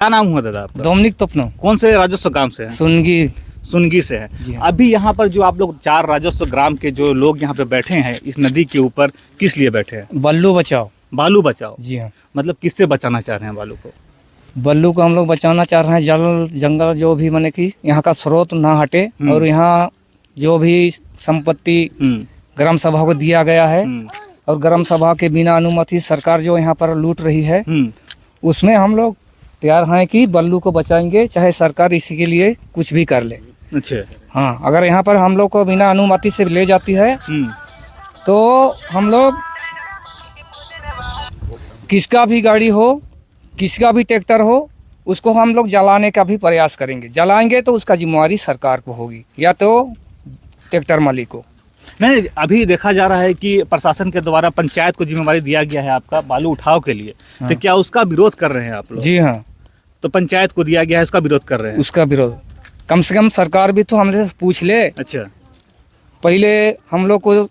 क्या नाम हुआ दादा आपका? डोमिनिक तोपनो, कौन से राजस्व ग्राम से है? सुनगी से है। जी हाँ। अभी यहाँ पर जो आप लोग 4 राजस्व ग्राम के जो लोग यहाँ पे बैठे हैं इस नदी के ऊपर, किस लिए बैठे हैं? बल्लू बचाओ। बालू बचाओ। जी हाँ, मतलब किससे बचाना चाह रहे हैं बालू को? बल्लू को हम लोग बचाना चाह रहे हैं। जल जंगल जो भी माने कि यहाँ का स्रोत ना हटे और यहाँ जो भी संपत्ति ग्राम सभा को दिया गया है और ग्राम सभा के बिना अनुमति सरकार जो यहाँ पर लूट रही है उसमें हम लोग तैयार हैं कि बल्लू को बचाएंगे, चाहे सरकार इसी के लिए कुछ भी कर ले। अच्छा। हाँ, अगर यहाँ पर हम लोग को बिना अनुमति से ले जाती है तो हम लोग किसका भी गाड़ी हो, किसका भी ट्रैक्टर हो, उसको हम लोग जलाने का भी प्रयास करेंगे। जलाएंगे तो उसका जिम्मेवारी सरकार को होगी या तो ट्रैक्टर मालिक को। नहीं, अभी देखा जा रहा है कि प्रशासन के द्वारा पंचायत को जिम्मेवारी दिया गया है आपका बालू उठाव के लिए। हाँ। तो क्या उसका विरोध कर रहे हैं आप लोग? जी हाँ, तो पंचायत को दिया गया है, उसका विरोध कर रहे हैं? उसका विरोध कम से कम सरकार भी तो हमसे पूछ ले। अच्छा। पहले हम लोग को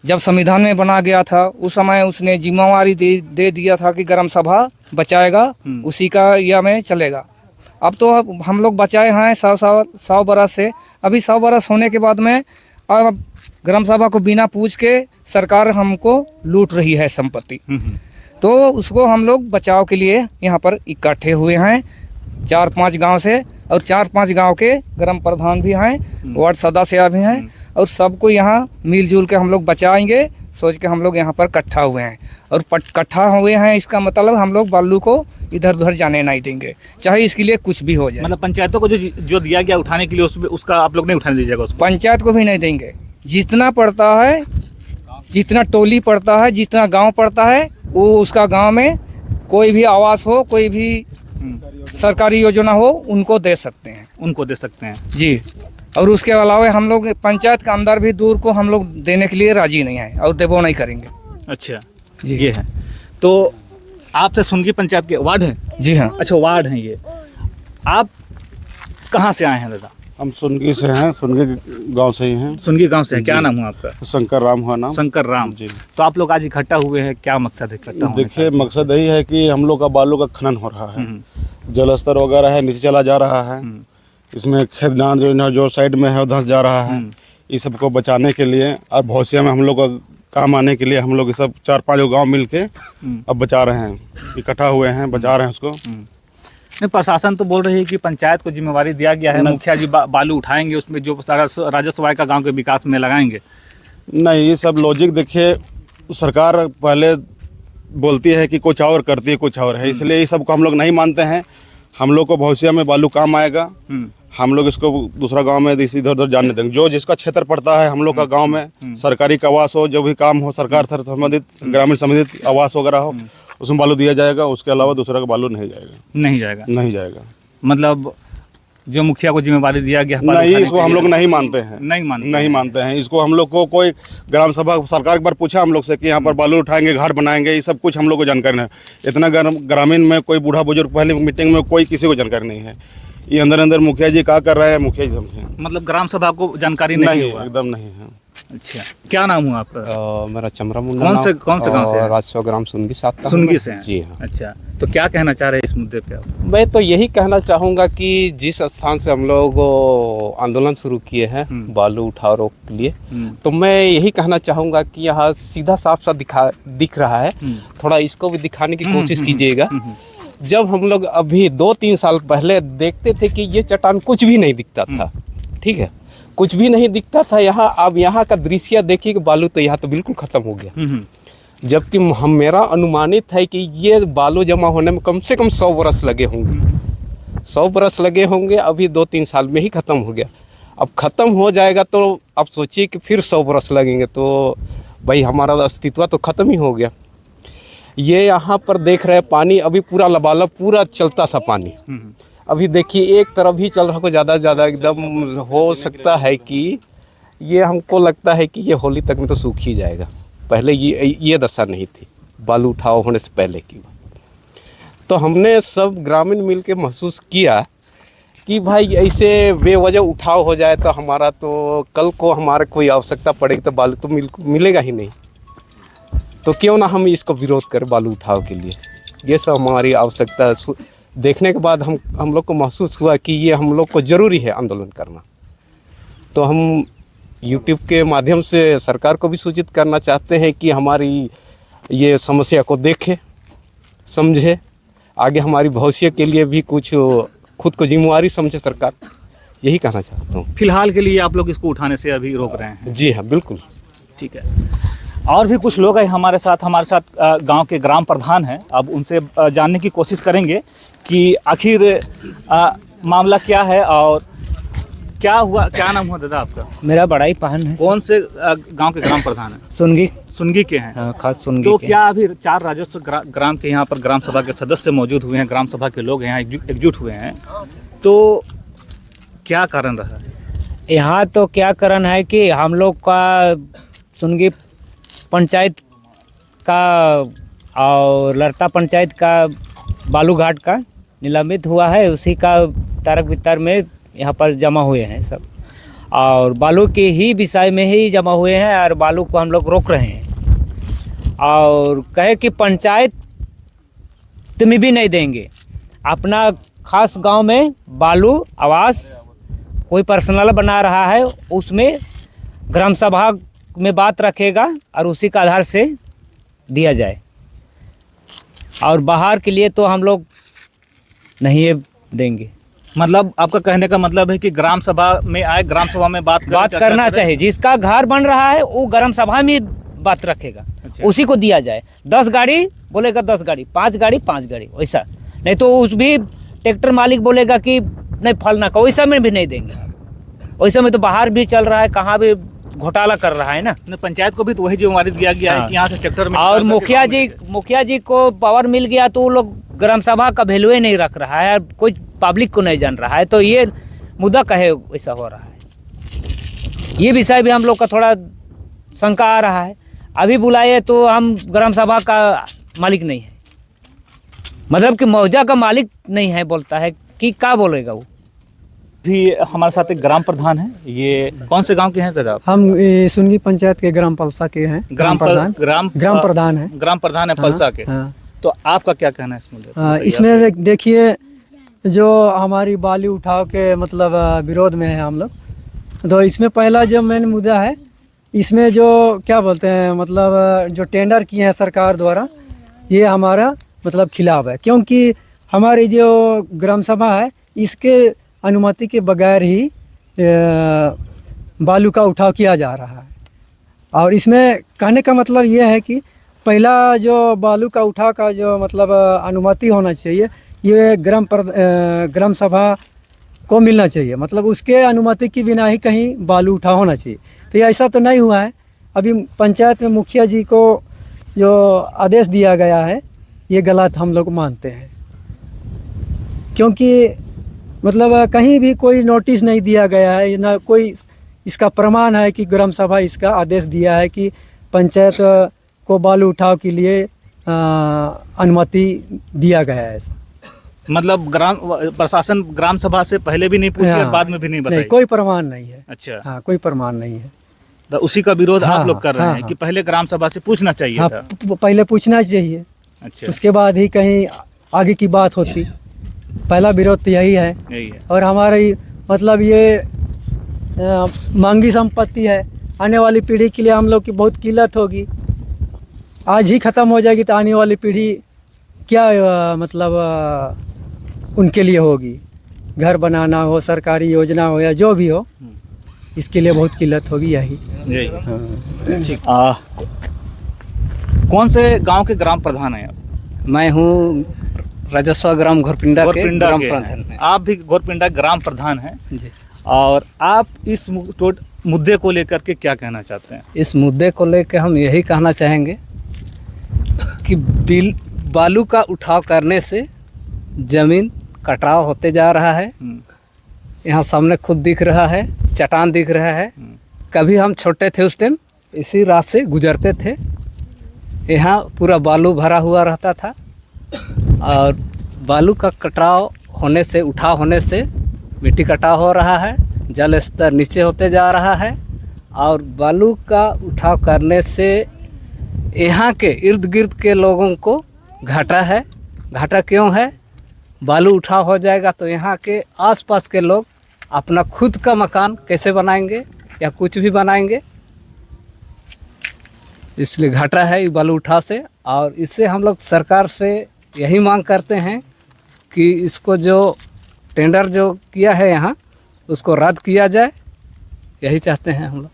जब संविधान में बना गया था उस समय उसने जिम्मेवारी दे दिया था कि ग्राम सभा बचाएगा, उसी का या में चलेगा। अब तो हम लोग बचाए हैं 100 बरस से। अभी 100 बरस होने के बाद में अब ग्राम सभा को बिना पूछ के सरकार हमको लूट रही है संपत्ति। तो उसको हम लोग बचाव के लिए यहाँ पर इकट्ठे हुए हैं 4-5 गांव से, और 4-5 गांव के ग्राम प्रधान भी हैं, वार्ड सदस्य भी हैं, और सबको यहाँ मिलजुल के हम लोग बचाएंगे सोच के हम लोग यहाँ पर इकट्ठा हुए हैं। और इकट्ठा हुए हैं इसका मतलब हम लोग बालू को इधर उधर जाने नहीं देंगे, चाहे इसके लिए कुछ भी हो जाए। मतलब पंचायतों को जो दिया गया उठाने के लिए उसका आप लोग नहीं उठाने दीजिएगा उसको? पंचायत को भी नहीं देंगे। जितना पड़ता है, जितना टोली पड़ता है, जितना गांव पड़ता है, वो उसका गांव में कोई भी आवास हो, कोई भी सरकारी योजना हो, उनको दे सकते हैं। उनको दे सकते हैं जी। और उसके अलावा हम लोग पंचायत के अंदर भी दूर को हम लोग देने के लिए राजी नहीं है और देवो नहीं करेंगे। अच्छा जी, ये है। तो आप तो सुनगी पंचायत के वार्ड हैं? जी हाँ। अच्छा, वार्ड हैं ये। आप कहाँ से आए हैं दादा? हम सुनगी से हैं, सुनगी गांव से ही हैं। सुनगी गांव से हैं। क्या नाम हुआ आपका? शंकर राम हुआ नाम। शंकर राम जी। तो आप लोग आज इकट्ठा हुए हैं, क्या मकसद है इकट्ठा होने का? देखिए, मकसद यही है कि हम लोग का बालू का खनन हो रहा है, जलस्तर वगैरह है नीचे चला जा रहा है, इसमें खेत जो साइड में है वो धंस जा रहा है। इस सबको बचाने के लिए और भविष्य में हम लोग का काम आने के लिए हम लोग सब 4-5 गाँव मिल के अब बचा रहे हैं, इकट्ठा हुए हैं, बचा रहे हैं उसको। नहीं, प्रशासन तो बोल रही है कि पंचायत को जिम्मेवारी दिया गया है, मुखिया जी बालू उठाएंगे, उसमें जो सारा राजस्व आय का गांव के विकास में लगाएंगे। नहीं, ये सब लॉजिक देखिए, सरकार पहले बोलती है कि कुछ और करती है कुछ और है, इसलिए ये सब को हम लोग नहीं मानते हैं। हम लोग को भविष्य में बालू काम आएगा, हम लोग इसको दूसरा गांव में इधर उधर जाने देंगे। जो जिसका क्षेत्र पड़ता है हम लोग का गांव में सरकारी का आवास हो, जो भी काम हो सरकार से संबंधित, ग्रामीण संबंधित आवास वगैरह हो, उसमें बालू दिया जाएगा। उसके अलावा दूसरा का बालू नहीं जाएगा। मतलब जो मुखिया को जिम्मेवारी दिया गया नहीं, इसको हम लोग नहीं मानते हैं। नहीं मानते हैं इसको। हम लोग को कोई ग्राम सभा सरकार एक बार पूछा हम लोग से कि यहाँ पर बालू उठाएंगे, घाट बनाएंगे, ये सब कुछ हम लोग को जानकारी नहीं है। इतना ग्रामीण में कोई बूढ़ा बुजुर्ग पहले मीटिंग में कोई किसी को जानकारी नहीं है। ये अंदर मुखिया जी क्या कर रहे हैं, मुखिया जी समझे। मतलब ग्राम सभा को जानकारी नहीं हुआ? एकदम नहीं है। अच्छा, क्या नाम हुआ आपका? मेरा चमरा मुंडा। कौन से गांव से? राजस्व ग्राम सुनगी साथ। सुनगी से हैं? जी हाँ। अच्छा, तो क्या कहना चाह रहे हैं इस मुद्दे पे आप? मैं तो यही कहना चाहूँगा कि जिस स्थान से हम लोग आंदोलन शुरू किए हैं बालू उठाव रोक के लिए, तो मैं यही कहना चाहूँगा कि यहाँ सीधा साफ सा दिख रहा है, थोड़ा इसको भी दिखाने की कोशिश कीजिएगा। जब हम लोग अभी 2-3 साल पहले देखते थे कि ये चट्टान कुछ भी नहीं दिखता था, ठीक है, कुछ भी नहीं दिखता था यहाँ। अब यहाँ का दृश्य देखिए कि बालू तो यहाँ तो बिल्कुल ख़त्म हो गया। जबकि मेरा अनुमानित है कि ये बालू जमा होने में कम से कम 100 बरस लगे होंगे। 100 बरस लगे होंगे, अभी 2-3 साल में ही ख़त्म हो गया। अब ख़त्म हो जाएगा तो आप सोचिए कि फिर 100 बरस लगेंगे, तो भाई हमारा अस्तित्व तो ख़त्म ही हो गया। ये यहाँ पर देख रहे हैं पानी अभी पूरा लबालब, पूरा चलता सा पानी। अभी देखिए एक तरफ ही चल रहा हो, ज़्यादा से ज़्यादा एकदम हो सकता है कि ये, हमको लगता है कि ये होली तक में तो सूख ही जाएगा। पहले ये दशा नहीं थी बालू उठाव होने से पहले की। तो हमने सब ग्रामीण मिल के महसूस किया कि भाई ऐसे बेवजह उठाव हो जाए तो हमारा तो कल को हमारे कोई आवश्यकता पड़ेगी तो बालू तो मिलेगा ही नहीं। तो क्यों ना हम इसको विरोध करें बालू उठाव के लिए। ये सब हमारी आवश्यकता देखने के बाद हम लोग को महसूस हुआ कि ये हम लोग को ज़रूरी है आंदोलन करना। तो हम यूट्यूब के माध्यम से सरकार को भी सूचित करना चाहते हैं कि हमारी ये समस्या को देखे, समझे, आगे हमारी भविष्य के लिए भी कुछ खुद को जिम्मेवारी समझे सरकार, यही कहना चाहता हूँ। फिलहाल के लिए आप लोग इसको उठाने से अभी रोक रहे हैं? जी हाँ, बिल्कुल। ठीक है। और भी कुछ लोग हैं हमारे साथ गांव के ग्राम प्रधान हैं। अब उनसे जानने की कोशिश करेंगे कि आखिर मामला क्या है और क्या हुआ। क्या नाम हुआ दादा आपका? मेरा बड़ाई पहन है। कौन से गांव के ग्राम प्रधान हैं? सुनगी के हैं। हाँ, खास सुनगी तो के। क्या अभी 4 राजस्व ग्राम के यहाँ पर ग्राम सभा के सदस्य मौजूद हुए हैं, ग्राम सभा के लोग यहाँ एकजुट हुए हैं, तो क्या कारण रहा है यहाँ? तो क्या कारण है कि हम लोग का सुनगी पंचायत का और लड़ता पंचायत का बालू घाट का निलंबित हुआ है, उसी का तारक वितर में यहाँ पर जमा हुए हैं सब, और बालू के ही विषय में ही जमा हुए हैं और बालू को हम लोग रोक रहे हैं और कहे कि पंचायत तुम्हें भी नहीं देंगे। अपना खास गांव में बालू आवास कोई पर्सनल बना रहा है, उसमें ग्राम सभा में बात रखेगा और उसी का आधार से दिया जाए, और बाहर के लिए तो हम लोग नहीं देंगे। मतलब आपका कहने का मतलब है कि ग्राम सभा में आए, ग्राम सभा में बात करना चाहिए। जिसका घर बन रहा है वो ग्राम सभा में बात रखेगा। अच्छा। उसी को दिया जाए। 10 गाड़ी बोलेगा 10 गाड़ी, 5 गाड़ी 5 गाड़ी, वैसा नहीं तो उस भी ट्रैक्टर मालिक बोलेगा कि नहीं फलना का, वैसा में भी नहीं देंगे। वैसा में तो बाहर भी चल रहा है, कहाँ भी घोटाला कर रहा है ना। पंचायत को भी तो वही जिम्मेवारी दिया गया है कि यहाँ से ट्रैक्टर में, और मुखिया जी को पावर मिल गया तो वो लोग ग्राम सभा का वैल्यू ही नहीं रख रहा है, कोई पब्लिक को नहीं जान रहा है, तो ये मुद्दा कहे वैसा हो रहा है। ये विषय भी हम लोग का थोड़ा शंका आ रहा है। अभी बुलाए तो हम ग्राम सभा का मालिक नहीं है, मतलब कि मौजा का मालिक नहीं है, बोलता है कि क्या बोलेगा वो। भी हमारे साथ एक ग्राम प्रधान है। ये कौन से गांव के हैं दादा? हम सुनगी पंचायत के ग्राम पलसा के हैं। ग्राम प्रधान है। ग्राम प्रधान है पलसा के। हाँ। तो आपका क्या कहना है इसमें? इसमें देखिए, जो हमारी बालू उठाव के मतलब विरोध में है हम लोग, तो इसमें पहला जो मेन मुद्दा है, इसमें जो क्या बोलते हैं मतलब जो टेंडर किए हैं सरकार द्वारा, ये हमारा मतलब खिलाफ है, क्योंकि हमारी जो ग्राम सभा है इसके अनुमति के बगैर ही बालू का उठाव किया जा रहा है। और इसमें कहने का मतलब ये है कि पहला जो बालू का उठाव का जो मतलब अनुमति होना चाहिए, ये ग्राम सभा को मिलना चाहिए, मतलब उसके अनुमति के बिना ही कहीं बालू उठाव होना चाहिए। तो ये ऐसा तो नहीं हुआ है। अभी पंचायत में मुखिया जी को जो आदेश दिया गया है, ये गलत हम लोग मानते हैं, क्योंकि मतलब कहीं भी कोई नोटिस नहीं दिया गया है, ना कोई इसका प्रमाण है कि ग्राम सभा इसका आदेश दिया है कि पंचायत को बालू उठाव के लिए अनुमति दिया गया है। मतलब ग्राम प्रशासन ग्राम सभा से पहले भी नहीं पूछी और बाद में भी नहीं बताई? नहीं, कोई प्रमाण नहीं है। अच्छा। हाँ, कोई प्रमाण नहीं है। तो उसी का विरोध हाँ, आप लोग कर रहे हैं हाँ, कि पहले ग्राम सभा से पूछना चाहिए हाँ, था? पहले पूछना चाहिए। अच्छा। उसके बाद ही कहीं आगे की बात होती। पहला विरोध तो यही है। और हमारी मतलब ये मांगी संपत्ति है, आने वाली पीढ़ी के लिए हम लोग की बहुत किल्लत होगी। आज ही ख़त्म हो जाएगी तो आने वाली पीढ़ी क्या मतलब उनके लिए होगी। घर बनाना हो, सरकारी योजना हो या जो भी हो, इसके लिए बहुत किल्लत होगी। यही। ठीक। कौन से गांव के ग्राम प्रधान हैं आप? मैं हूँ राजस्व ग्राम घोरपिंडा के ग्राम प्रधान हैं। आप भी घोरपिंडा ग्राम प्रधान हैं जी। और आप इस मुद्दे को लेकर के क्या कहना चाहते हैं? इस मुद्दे को लेकर हम यही कहना चाहेंगे कि बालू का उठाव करने से ज़मीन कटाव होते जा रहा है। यहाँ सामने खुद दिख रहा है, चट्टान दिख रहा है। कभी हम छोटे थे उस टाइम इसी रात से गुजरते थे, यहाँ पूरा बालू भरा हुआ रहता था, और बालू का कटाव होने से, उठाव होने से मिट्टी कटाव हो रहा है, जल स्तर नीचे होते जा रहा है, और बालू का उठाव करने से यहाँ के इर्द गिर्द के लोगों को घाटा है। घाटा क्यों है? बालू उठाव हो जाएगा तो यहाँ के आसपास के लोग अपना खुद का मकान कैसे बनाएंगे या कुछ भी बनाएंगे, इसलिए घाटा है ये बालू उठाव से। और इससे हम लोग सरकार से यही मांग करते हैं कि इसको जो टेंडर जो किया है यहाँ उसको रद्द किया जाए, यही चाहते हैं हम लोग।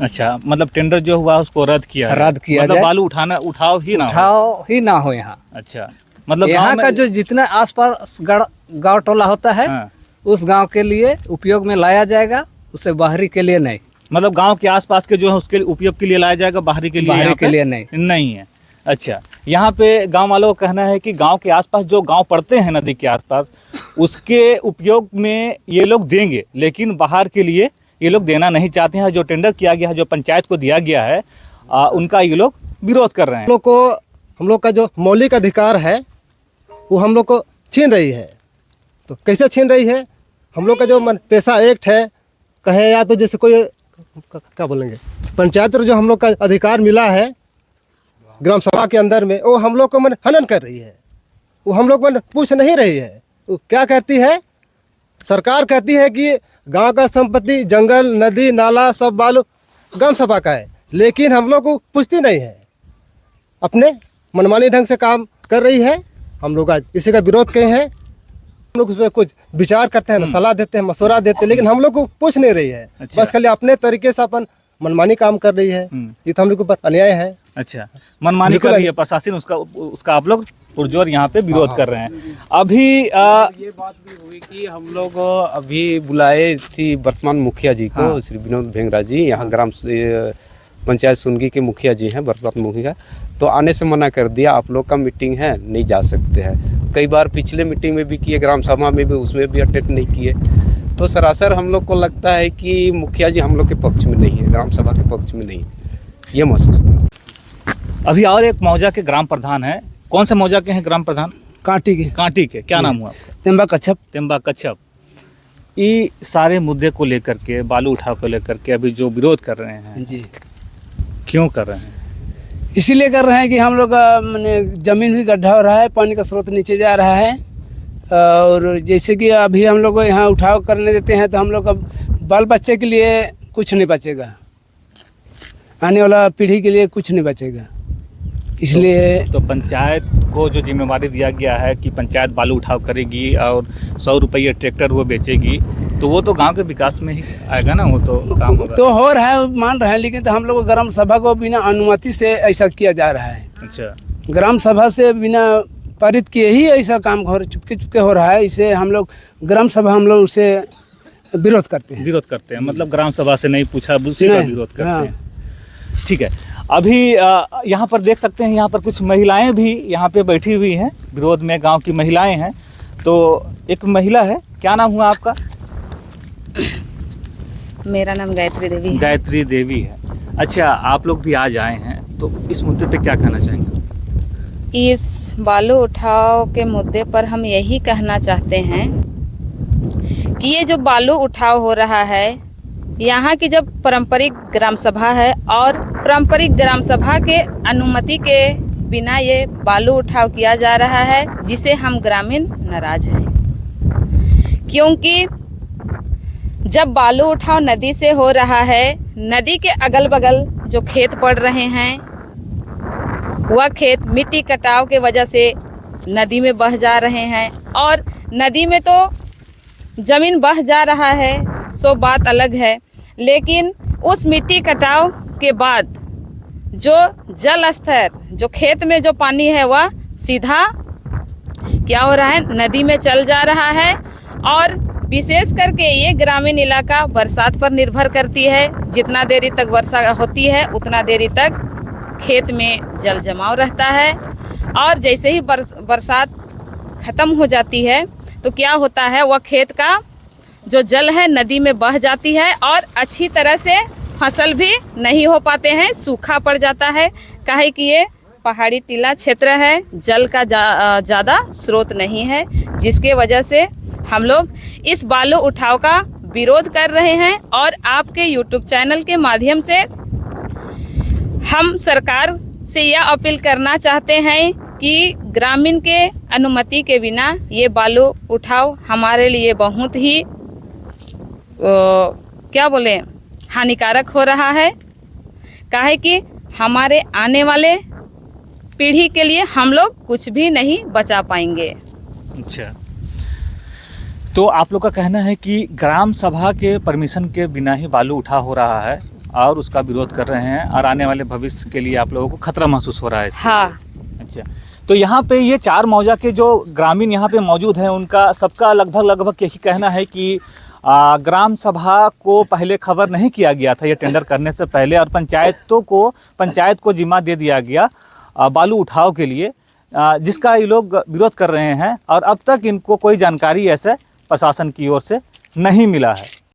अच्छा, मतलब टेंडर जो हुआ उसको रद्द किया रद्द किया मतलब जाए। बालू उठाव ही ना हो। उठाव ही ना हो यहाँ। अच्छा, मतलब यहाँ गाँव में- का जो जितना आसपास गांव टोला होता है हाँ। उस गांव के लिए उपयोग में लाया जाएगा, उससे बाहरी के लिए नहीं। मतलब गांव के आसपास के जो है उसके उपयोग के लिए लाया जाएगा, बाहरी के लिए बाहरी यहाँ के पे लिए नहीं। है। अच्छा, यहाँ पे गांव वालों का कहना है कि गांव के आसपास जो गांव पड़ते हैं नदी के आसपास उसके उपयोग में ये लोग देंगे, लेकिन बाहर के लिए ये लोग देना नहीं चाहते हैं। जो टेंडर किया गया है, जो पंचायत को दिया गया है, उनका ये लोग विरोध कर रहे हैं। हम लोग का जो मौलिक अधिकार है वो हम लोग को छीन रही है। तो कैसे छीन रही है? हम लोग का जो पेशा एक्ट है कहे या तो जैसे कोई क्या बोलेंगे, पंचायत जो हम लोग का अधिकार मिला है ग्राम सभा के अंदर में, वो हम लोग को हनन कर रही है। वो हम लोग पूछ नहीं रही है। वो क्या कहती है? सरकार कहती है कि गांव का संपत्ति, जंगल, नदी, नाला सब बालू ग्राम सभा का है, लेकिन हम लोग को पूछती नहीं है, अपने मनमानी ढंग से काम कर रही है। हम लोग आज इसी का विरोध किए हैं। हम लोग उस पर कुछ विचार करते हैं, सलाह देते हैं, मशवरा देते हैं, लेकिन हम लोग को पूछ नहीं रही है। अच्छा। बस खाली अपने तरीके से अपन मनमानी काम कर रही है। ये तो हम लोग के ऊपर अन्याय है। अच्छा, मनमानी कर रही है प्रशासन, उसका आप लोग पुरजोर यहाँ पे विरोध कर रहे हैं। अभी ये बात भी हुई कि हम लोग अभी बुलाए थी वर्तमान मुखिया जी को, श्री विनोद भेंगरा जी, यहाँ ग्राम पंचायत सुनगी के मुखिया जी हैं, वर्तमान मुखिया, तो आने से मना कर दिया। आप लोग का मीटिंग है, नहीं जा सकते हैं। कई बार पिछले मीटिंग में भी किए, ग्राम सभा में भी, उसमें भी अटेंड नहीं किए। तो सरासर हम लोग को लगता है कि मुखिया जी हम लोग के पक्ष में नहीं है, ग्राम सभा के पक्ष में नहीं, ये महसूस हुआ। अभी और एक मौजा के ग्राम प्रधान है। कौन से मौजा के हैं ग्राम प्रधान? कांटी के कांटी के। क्या नाम हुआ आपका? तेंबा कच्छप। तेंबा कच्छप। ये सारे मुद्दे को लेकर के, बालू उठाव को लेकर के अभी जो विरोध कर रहे हैं, जी, क्यों कर रहे हैं? इसीलिए कर रहे हैं कि हम लोग का मैंने ज़मीन भी गड्ढा हो रहा है, पानी का स्रोत नीचे जा रहा है। और जैसे कि अभी हम लोग को यहाँ उठाव करने देते हैं तो हम लोग का बाल बच्चे के लिए कुछ नहीं बचेगा, आने वाला पीढ़ी के लिए कुछ नहीं बचेगा। इसलिए तो पंचायत को जो जिम्मेवारी दिया गया है कि पंचायत बालू उठाव करेगी और 100 रुपये ट्रैक्टर वो बेचेगी, तो वो तो गांव के विकास में ही आएगा ना, वो तो काम होगा। तो हो रहा है, मान रहे हैं, लेकिन तो हम लोग ग्राम सभा को बिना अनुमति से ऐसा किया जा रहा है। अच्छा, ग्राम सभा से बिना पारित किए ही ऐसा काम चुपके चुपके हो रहा है। इसे हम लोग ग्राम सभा हम लोग उसे विरोध करते हैं। विरोध करते हैं, मतलब ग्राम सभा से नहीं पूछा, उसी का नहीं, विरोध करते हाँ। हैं। ठीक है, अभी यहाँ पर देख सकते हैं, यहाँ पर कुछ महिलाएं भी यहाँ पे बैठी हुई हैं, विरोध में गांव की महिलाएं हैं। तो एक महिला है, क्या नाम हुआ आपका? मेरा नाम गायत्री देवी है। गायत्री देवी है। अच्छा, आप लोग भी आज आए हैं, तो इस मुद्दे पे क्या कहना चाहेंगे? इस बालू उठाव के मुद्दे पर हम यही कहना चाहते हैं कि ये जो बालू उठाव हो रहा है, यहाँ की जब पारंपरिक ग्राम सभा है और पारंपरिक ग्राम सभा के अनुमति के बिना ये बालू उठाव किया जा रहा है, जिसे हम ग्रामीण नाराज हैं। क्योंकि जब बालू उठाव नदी से हो रहा है, नदी के अगल बगल जो खेत पड़ रहे हैं, वह खेत मिट्टी कटाव के वजह से नदी में बह जा रहे हैं। और नदी में तो ज़मीन बह जा रहा है, सो बात अलग है, लेकिन उस मिट्टी कटाव के बाद जो जल स्तर, जो खेत में जो पानी है, वह सीधा क्या हो रहा है, नदी में चल जा रहा है। और विशेष करके ये ग्रामीण इलाका बरसात पर निर्भर करती है। जितना देरी तक वर्षा होती है उतना देरी तक खेत में जल जमाव रहता है। और जैसे ही बरसात ख़त्म हो जाती है तो क्या होता है, वह खेत का जो जल है नदी में बह जाती है और अच्छी तरह से फसल भी नहीं हो पाते हैं, सूखा पड़ जाता है। काहे कि ये पहाड़ी टीला क्षेत्र है, जल का ज़्यादा स्रोत नहीं है, जिसके वजह से हम लोग इस बालू उठाव का विरोध कर रहे हैं। और आपके YouTube चैनल के माध्यम से हम सरकार से यह अपील करना चाहते हैं कि ग्रामीण के अनुमति के बिना ये बालू उठाव हमारे लिए बहुत ही क्या बोले हानिकारक हो रहा है। काहे कि हमारे आने वाले पीढ़ी के लिए हम लोग कुछ भी नहीं बचा पाएंगे। अच्छा, तो आप लोग का कहना है कि ग्राम सभा के परमिशन के बिना ही बालू उठा हो रहा है और उसका विरोध कर रहे हैं और आने वाले भविष्य के लिए आप लोगों को खतरा महसूस हो रहा है इससे। हाँ। अच्छा, तो यहाँ पे ये 4 मौजा के जो ग्रामीण यहाँ पे मौजूद हैं उनका सबका लगभग यही कहना है कि ग्राम सभा को पहले खबर नहीं किया गया था ये टेंडर करने से पहले, और पंचायत को जिम्मा दे दिया गया बालू उठाव के लिए, जिसका ये लोग विरोध कर रहे हैं और अब तक इनको कोई जानकारी ऐसे प्रशासन की ओर से नहीं मिला है।